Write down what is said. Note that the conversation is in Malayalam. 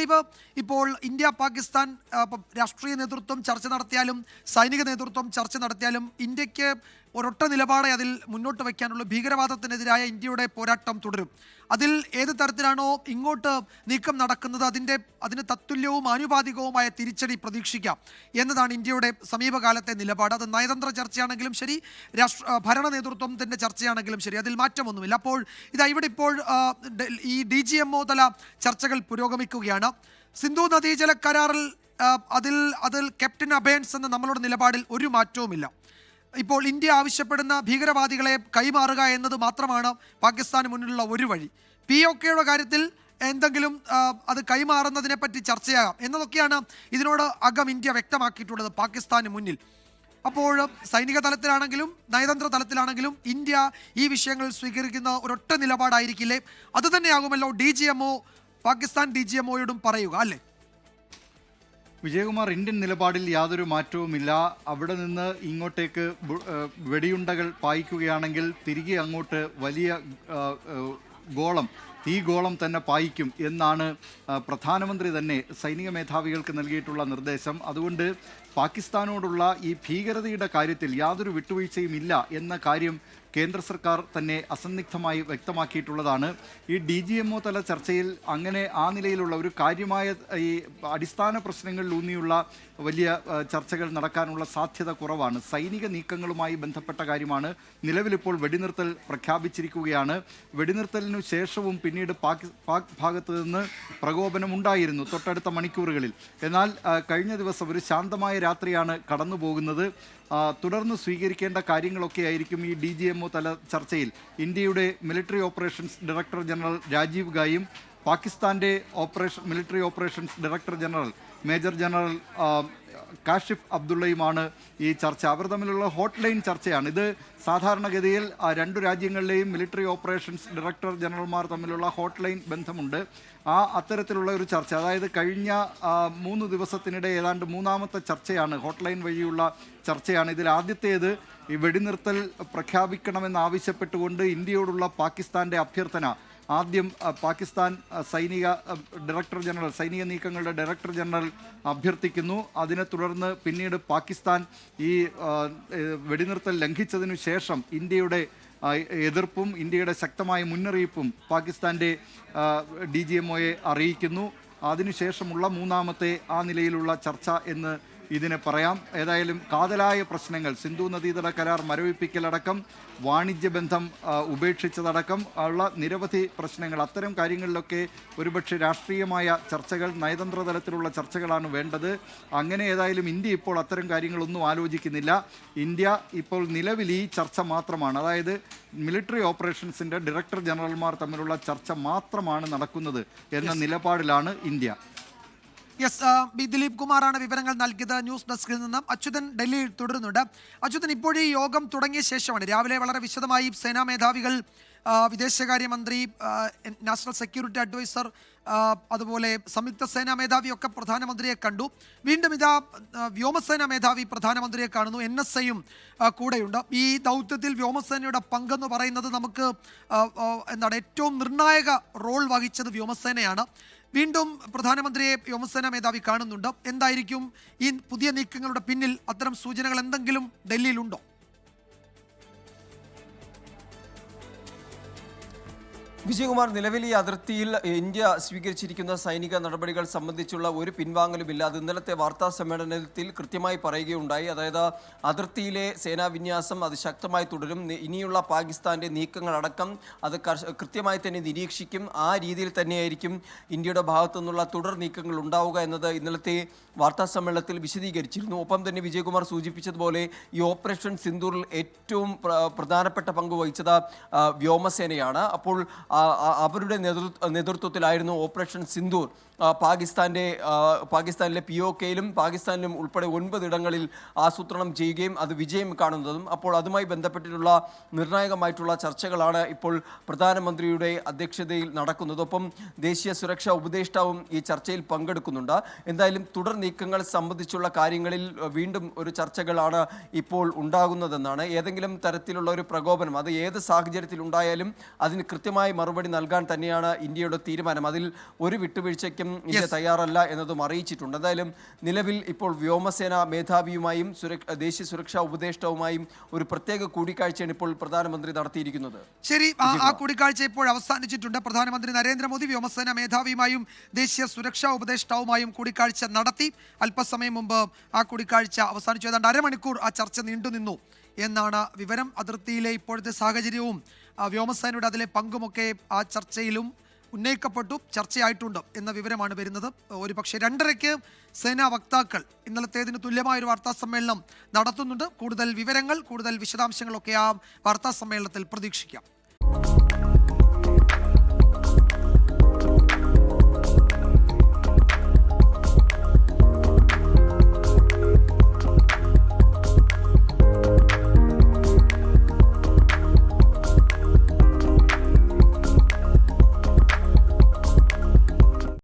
രാജീവ്, ഇപ്പോൾ ഇന്ത്യ പാകിസ്ഥാൻ രാഷ്ട്രീയ നേതൃത്വം ചർച്ച നടത്തിയാലും സൈനിക നേതൃത്വം ചർച്ച നടത്തിയാലും ഇന്ത്യക്ക് ഒരൊറ്റ നിലപാടെ അതിൽ മുന്നോട്ട് വയ്ക്കാനുള്ള ഭീകരവാദത്തിനെതിരായ ഇന്ത്യയുടെ പോരാട്ടം തുടരും. അതിൽ ഏത് തരത്തിലാണോ ഇങ്ങോട്ട് നീക്കം നടക്കുന്നത് അതിന് തത്തുല്യവും ആനുപാതികവുമായ തിരിച്ചടി പ്രതീക്ഷിക്കാം എന്നതാണ് ഇന്ത്യയുടെ സമീപകാലത്തെ നിലപാട്. അത് നയതന്ത്ര ചർച്ചയാണെങ്കിലും ശരി, ഭരണ നേതൃത്വത്തിൻ്റെ ചർച്ചയാണെങ്കിലും ശരി, അതിൽ മാറ്റമൊന്നുമില്ല. അപ്പോൾ ഇവിടെ ഇപ്പോൾ ഈ DGMO തല ചർച്ചകൾ പുരോഗമിക്കുകയാണ്. സിന്ധു നദീജല കരാറിൽ അതിൽ ക്യാപ്റ്റൻ അബേൻസ് എന്ന നമ്മളുടെ നിലപാടിൽ ഒരു മാറ്റവുമില്ല. ഇപ്പോൾ ഇന്ത്യ ആവശ്യപ്പെടുന്ന ഭീകരവാദികളെ കൈമാറുക എന്നത് മാത്രമാണ് പാകിസ്ഥാന് മുന്നിലുള്ള ഒരു വഴി. POKയുടെ കാര്യത്തിൽ എന്തെങ്കിലും അത് കൈമാറുന്നതിനെ പറ്റി ചർച്ചയാകാം എന്നതൊക്കെയാണ് ഇതിനോട് ഇന്ത്യ വ്യക്തമാക്കിയിട്ടുള്ളത് പാകിസ്ഥാന് മുന്നിൽ. അപ്പോൾ സൈനിക തലത്തിലാണെങ്കിലും നയതന്ത്ര തലത്തിലാണെങ്കിലും ഇന്ത്യ ഈ വിഷയങ്ങൾ സ്വീകരിക്കുന്ന ഒരൊറ്റ നിലപാടായിരിക്കില്ലേ? അതുതന്നെയാകുമല്ലോ പാകിസ്ഥാൻ DGMOയോടും പറയുക, അല്ലേ? വിജയകുമാർ, ഇന്ത്യൻ നിലപാടിൽ യാതൊരു മാറ്റവുമില്ല. അവിടെ നിന്ന് ഇങ്ങോട്ടേക്ക് വെടിയുണ്ടകൾ പായിക്കുകയാണെങ്കിൽ തിരികെ അങ്ങോട്ട് വലിയ ഗോളം തന്നെ പായിക്കും എന്നാണ് പ്രധാനമന്ത്രി തന്നെ സൈനിക മേധാവികൾക്ക് നൽകിയിട്ടുള്ള നിർദ്ദേശം. അതുകൊണ്ട് പാകിസ്ഥാനോടുള്ള ഈ ഭീകരതയുടെ കാര്യത്തിൽ യാതൊരു വിട്ടുവീഴ്ചയും ഇല്ല എന്ന കാര്യം കേന്ദ്ര സർക്കാർ തന്നെ അസന്നിഗ്ധമായി വ്യക്തമാക്കിയിട്ടുള്ളതാണ്. ഈ DGMO തല ചർച്ചയിൽ അങ്ങനെ ആ നിലയിലുള്ള ഒരു കാര്യമായ ഈ അടിസ്ഥാന പ്രശ്നങ്ങളിൽ ഊന്നിയുള്ള വലിയ ചർച്ചകൾ നടക്കാനുള്ള സാധ്യത കുറവാണ്. സൈനിക നീക്കങ്ങളുമായി ബന്ധപ്പെട്ട കാര്യമാണ്. നിലവിലിപ്പോൾ വെടിനിർത്തൽ പ്രഖ്യാപിച്ചിരിക്കുകയാണ്. വെടിനിർത്തലിനു ശേഷവും പിന്നീട് പാക് ഭാഗത്ത് നിന്ന് പ്രകോപനമുണ്ടായിരുന്നു തൊട്ടടുത്ത മണിക്കൂറുകളിൽ. എന്നാൽ കഴിഞ്ഞ ദിവസം ഒരു ശാന്തമായ രാത്രിയാണ് കടന്നു പോകുന്നത്. തുടർന്ന് സ്വീകരിക്കേണ്ട കാര്യങ്ങളൊക്കെ ആയിരിക്കും ഈ DGMO തല ചർച്ചയിൽ. ഇന്ത്യയുടെ military operations director general Rajiv ഗായും പാകിസ്ഥാൻ്റെ military operations director general major general Kashif അബ്ദുള്ളയുമാണ് ഈ ചർച്ച. അവർ തമ്മിലുള്ള ഹോട്ട്ലൈൻ ചർച്ചയാണ് ഇത്. സാധാരണഗതിയിൽ രണ്ടു രാജ്യങ്ങളിലെയും മിലിറ്ററി ഓപ്പറേഷൻസ് ഡയറക്ടർ ജനറൽമാർ തമ്മിലുള്ള ഹോട്ട്ലൈൻ ബന്ധമുണ്ട്. അത്തരത്തിലുള്ള ഒരു ചർച്ച, അതായത് കഴിഞ്ഞ 3 ദിവസത്തിനിടെ ഏതാണ്ട് മൂന്നാമത്തെ ചർച്ചയാണ്, ഹോട്ട്ലൈൻ വഴിയുള്ള ചർച്ചയാണ്. ഇതിൽ ആദ്യത്തേത് ഈ വെടിനിർത്തൽ പ്രഖ്യാപിക്കണമെന്നാവശ്യപ്പെട്ടുകൊണ്ട് ഇന്ത്യയോടുള്ള പാകിസ്ഥാൻ്റെ അഭ്യർത്ഥന. ആദ്യം പാകിസ്ഥാൻ സൈനിക നീക്കങ്ങളുടെ ഡയറക്ടർ ജനറൽ അഭ്യർത്ഥിക്കുന്നു. അതിനെ തുടർന്ന് പിന്നീട് പാകിസ്ഥാൻ ഈ വെടിനിർത്തൽ ലംഘിച്ചതിനു ശേഷം ഇന്ത്യയുടെ എതിർപ്പും ഇന്ത്യയുടെ ശക്തമായ മുന്നറിയിപ്പും പാകിസ്ഥാൻ്റെ DGMOയെ അറിയിക്കുന്നു. അതിനുശേഷമുള്ള മൂന്നാമത്തെ ആ നിലയിലുള്ള ചർച്ച എന്ന് ഇതിനെ പറയാം. ഏതായാലും കാതലായ പ്രശ്നങ്ങൾ, സിന്ധു നദീതട കരാർ മരവിപ്പിക്കലടക്കം, വാണിജ്യ ബന്ധം ഉപേക്ഷിച്ചതടക്കം ഉള്ള നിരവധി പ്രശ്നങ്ങൾ, അത്തരം കാര്യങ്ങളിലൊക്കെ ഒരുപക്ഷെ രാഷ്ട്രീയമായ ചർച്ചകൾ, നയതന്ത്ര തലത്തിലുള്ള ചർച്ചകളാണ് വേണ്ടത്. അങ്ങനെ ഏതായാലും ഇന്ത്യ ഇപ്പോൾ അത്തരം കാര്യങ്ങളൊന്നും ആലോചിക്കുന്നില്ല. ഇന്ത്യ ഇപ്പോൾ നിലവിൽ ഈ ചർച്ച മാത്രമാണ്, അതായത് മിലിറ്ററി ഓപ്പറേഷൻസിൻ്റെ ഡയറക്ടർ ജനറൽമാർ തമ്മിലുള്ള ചർച്ച മാത്രമാണ് നടക്കുന്നത് എന്ന നിലപാടിലാണ് ഇന്ത്യ. ദിലീപ് കുമാറാണ് വിവരങ്ങൾ നൽകിയത് ന്യൂസ് ഡെസ്കിൽ നിന്നും. അച്യുതൻ ഡൽഹിയിൽ തുടരുന്നുണ്ട്. അച്യുതൻ, ഇപ്പോഴീ യോഗം തുടങ്ങിയ ശേഷമാണ് രാവിലെ വളരെ വിശദമായി സേനാ മേധാവികൾ, വിദേശകാര്യമന്ത്രി, നാഷണൽ സെക്യൂരിറ്റി അഡ്വൈസർ, അതുപോലെ സംയുക്ത സേനാ മേധാവിയൊക്കെ പ്രധാനമന്ത്രിയെ കണ്ടു. വീണ്ടും ഇതാ വ്യോമസേനാ മേധാവി പ്രധാനമന്ത്രിയെ കാണുന്നു. NSAയും കൂടെയുണ്ട്. ഈ ദൗത്യത്തിൽ വ്യോമസേനയുടെ പങ്കെന്ന് പറയുന്നത് നമുക്ക് ഏറ്റവും നിർണായക റോൾ വഹിച്ചത് വ്യോമസേനയാണ്. വീണ്ടും പ്രധാനമന്ത്രിയെ വ്യോമസേനാ മേധാവി കാണുന്നുണ്ട്. എന്തായിരിക്കും ഈ പുതിയ നീക്കങ്ങളുടെ പിന്നിൽ? അത്തരം സൂചനകൾ എന്തെങ്കിലും ഡൽഹിയിലുണ്ടോ? വിജയകുമാർ, നിലവിൽ ഈ അതിർത്തിയിൽ ഇന്ത്യ സ്വീകരിച്ചിരിക്കുന്ന സൈനിക നടപടികൾ സംബന്ധിച്ചുള്ള ഒരു പിൻവാങ്ങലുമില്ല. അത് ഇന്നലത്തെ വാർത്താ സമ്മേളനത്തിൽ കൃത്യമായി പറയുകയുണ്ടായി. അതായത് അതിർത്തിയിലെ സേനാ വിന്യാസം അത് ശക്തമായി തുടരും. ഇനിയുള്ള പാകിസ്ഥാൻ്റെ നീക്കങ്ങളടക്കം അത് കൃത്യമായി തന്നെ നിരീക്ഷിക്കും. ആ രീതിയിൽ തന്നെയായിരിക്കും ഇന്ത്യയുടെ ഭാഗത്തു നിന്നുള്ള തുടർ നീക്കങ്ങൾ ഉണ്ടാവുക എന്നത് ഇന്നലത്തെ വാർത്താ സമ്മേളനത്തിൽ വിശദീകരിച്ചിരുന്നു. ഒപ്പം തന്നെ വിജയകുമാർ സൂചിപ്പിച്ചതുപോലെ ഈ ഓപ്പറേഷൻ സിന്ദൂറിൽ ഏറ്റവും പ്രധാനപ്പെട്ട പങ്ക് വഹിച്ചത് വ്യോമസേനയാണ്. അപ്പോൾ അവരുടെ നേതൃത്വത്തിലായിരുന്നു ഓപ്പറേഷൻ സിന്ദൂർ പാകിസ്ഥാനിലെ POKയിലും പാകിസ്ഥാനിലും ഉൾപ്പെടെ 9 ഇടങ്ങളിൽ ആസൂത്രണം ചെയ്യുകയും അത് വിജയം കാണുന്നതും. അപ്പോൾ അതുമായി ബന്ധപ്പെട്ടിട്ടുള്ള നിർണായകമായിട്ടുള്ള ചർച്ചകളാണ് ഇപ്പോൾ പ്രധാനമന്ത്രിയുടെ അധ്യക്ഷതയിൽ നടക്കുന്നത്. ഒപ്പം ദേശീയ സുരക്ഷാ ഉപദേഷ്ടാവും ഈ ചർച്ചയിൽ പങ്കെടുക്കുന്നുണ്ട്. എന്തായാലും തുടർ നീക്കങ്ങൾ സംബന്ധിച്ചുള്ള കാര്യങ്ങളിൽ വീണ്ടും ഒരു ചർച്ചകളാണ് ഇപ്പോൾ ഉണ്ടാകുന്നതെന്നാണ്. ഏതെങ്കിലും തരത്തിലുള്ള ഒരു പ്രകോപനം അത് ഏത് സാഹചര്യത്തിൽ ഉണ്ടായാലും അതിന് കൃത്യമായി മറുപടി നൽകാൻ തന്നെയാണ് ഇന്ത്യയുടെ തീരുമാനം. അതിൽ ഒരു വിട്ടുവീഴ്ചയ്ക്കും ഇന്ത്യ തയ്യാറല്ല എന്നതും അറിയിച്ചിട്ടുണ്ട്. എന്തായാലും നിലവിൽ ഇപ്പോൾ വ്യോമസേന മേധാവിയുമായും ദേശീയ സുരക്ഷാ ഉപദേഷ്ടാവുമായും ഒരു പ്രത്യേക കൂടിക്കാഴ്ചയാണ് ഇപ്പോൾ പ്രധാനമന്ത്രി നടത്തിയിരിക്കുന്നത്. ശരി, ആ കൂടിക്കാഴ്ച ഇപ്പോൾ അവസാനിച്ചിട്ടുണ്ട്. പ്രധാനമന്ത്രി നരേന്ദ്രമോദി വ്യോമസേന മേധാവിയുമായും ദേശീയ സുരക്ഷാ ഉപദേഷ്ടാവുമായും കൂടിക്കാഴ്ച നടത്തി. അല്പസമയം മുമ്പ് ആ കൂടിക്കാഴ്ച അവസാനിച്ചു. ഏതാണ്ട് അരമണിക്കൂർ ആ ചർച്ച നീണ്ടുനിന്നു എന്നാണ് വിവരം. അതിർത്തിയിലെ ഇപ്പോഴത്തെ സാഹചര്യവും വ്യോമസേനയുടെ അതിലെ പങ്കുമൊക്കെ ആ ചർച്ചയിലും ഉന്നയിക്കപ്പെട്ടു, ചർച്ചയായിട്ടുണ്ട് എന്ന വിവരമാണ് വരുന്നത്. ഒരു പക്ഷേ 2:30-ക്ക് സേനാ വക്താക്കൾ ഇന്നലത്തേതിന് തുല്യമായൊരു വാർത്താ സമ്മേളനം നടത്തുന്നുണ്ട്. കൂടുതൽ വിവരങ്ങൾ, കൂടുതൽ വിശദാംശങ്ങളൊക്കെ ആ വാർത്താ സമ്മേളനത്തിൽ പ്രതീക്ഷിക്കാം.